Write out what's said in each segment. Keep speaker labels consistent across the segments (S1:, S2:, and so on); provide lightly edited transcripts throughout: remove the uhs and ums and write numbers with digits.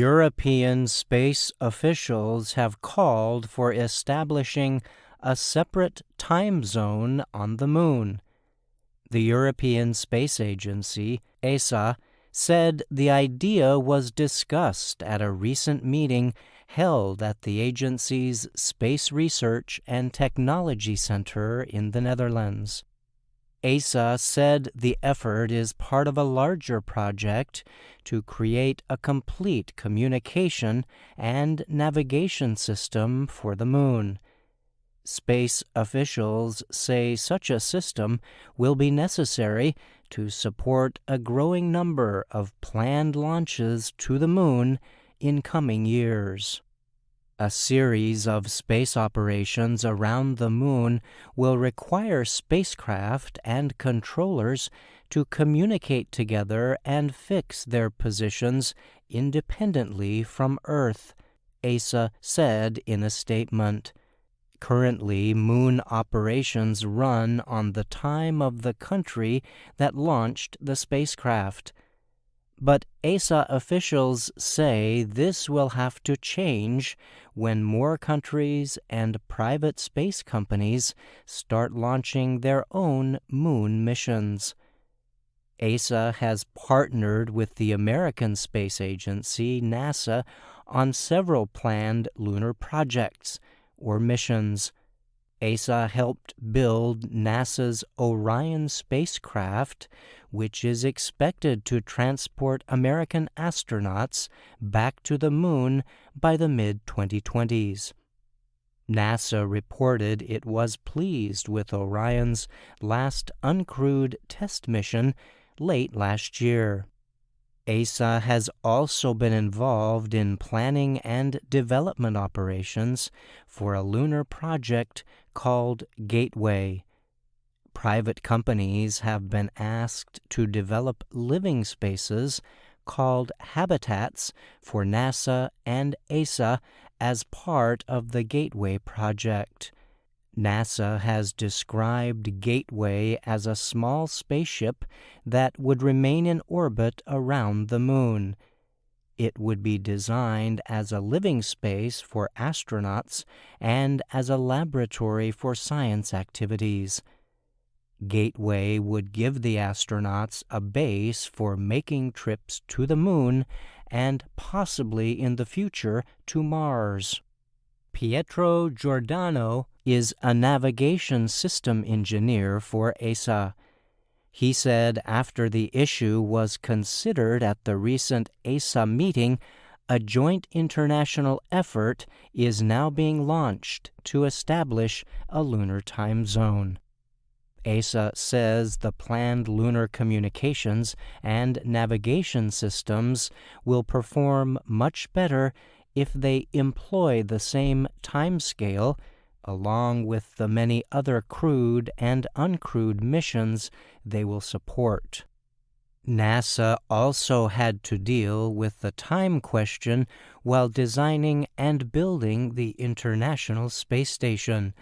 S1: European space officials have called for establishing a separate time zone on the Moon. The European Space Agency, ESA, said the idea was discussed at a recent meeting held at the agency's Space Research and Technology Center in the Netherlands. ESA said the effort is part of a larger project to create a complete communication and navigation system for the Moon. Space officials say such a system will be necessary to support a growing number of planned launches to the Moon in coming years. A series of space operations around the Moon will require spacecraft and controllers to communicate together and fix their positions independently from Earth, ESA said in a statement. Currently, Moon operations run on the time of the country that launched the spacecraft. But ESA officials say this will have to change when more countries and private space companies start launching their own Moon missions. ESA has partnered with the American Space Agency, NASA, on several planned lunar projects or missions. ESA helped build NASA's Orion spacecraft, which is expected to transport American astronauts back to the Moon by the mid-2020s. NASA reported it was pleased with Orion's last uncrewed test mission late last year. ESA has also been involved in planning and development operations for a lunar project called Gateway. Private companies have been asked to develop living spaces called habitats for NASA and ESA as part of the Gateway project. NASA has described Gateway as a small spaceship that would remain in orbit around the Moon. It would be designed as a living space for astronauts and as a laboratory for science activities. Gateway would give the astronauts a base for making trips to the Moon and possibly in the future to Mars. Pietro Giordano is a navigation system engineer for ESA. He said after the issue was considered at the recent ESA meeting, a joint international effort is now being launched to establish a lunar time zone. ESA says the planned lunar communications and navigation systems will perform much better if they employ the same timescale, along with the many other crewed and uncrewed missions they will support. NASA also had to deal with the time question while designing and building the International Space Station,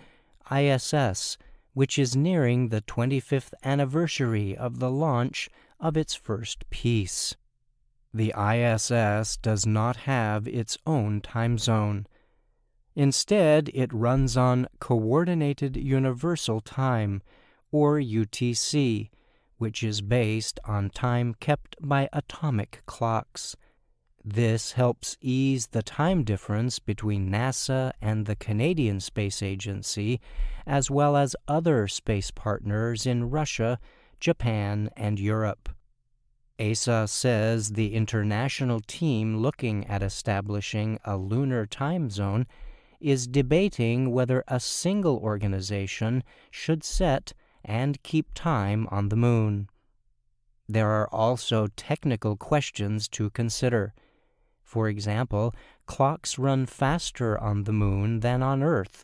S1: ISS, which is nearing the 25th anniversary of the launch of its first piece. The ISS does not have its own time zone. Instead, it runs on Coordinated Universal Time, or UTC, which is based on time kept by atomic clocks. This helps ease the time difference between NASA and the Canadian Space Agency, as well as other space partners in Russia, Japan, and Europe. ESA says the international team looking at establishing a lunar time zone is debating whether a single organization should set and keep time on the Moon. There are also technical questions to consider. For example, clocks run faster on the Moon than on Earth,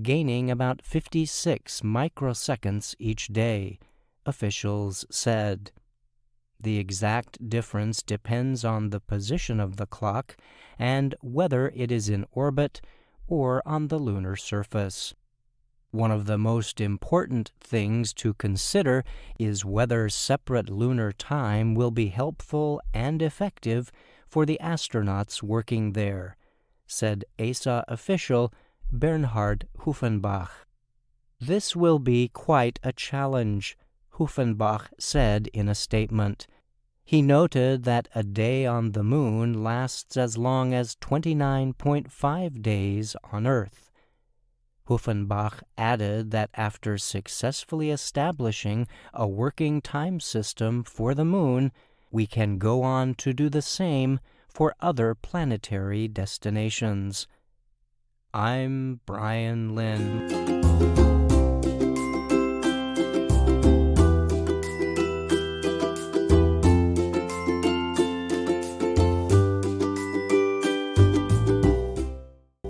S1: gaining about 56 microseconds each day, officials said. The exact difference depends on the position of the clock and whether it is in orbit or on the lunar surface. One of the most important things to consider is whether separate lunar time will be helpful and effective for the astronauts working there, said ESA official Bernhard Hufenbach. This will be quite a challenge, Hufenbach said in a statement. He noted that a day on the moon lasts as long as 29.5 days on Earth. Hufenbach added that after successfully establishing a working time system for the moon, we can go on to do the same for other planetary destinations. I'm Brian Lynn.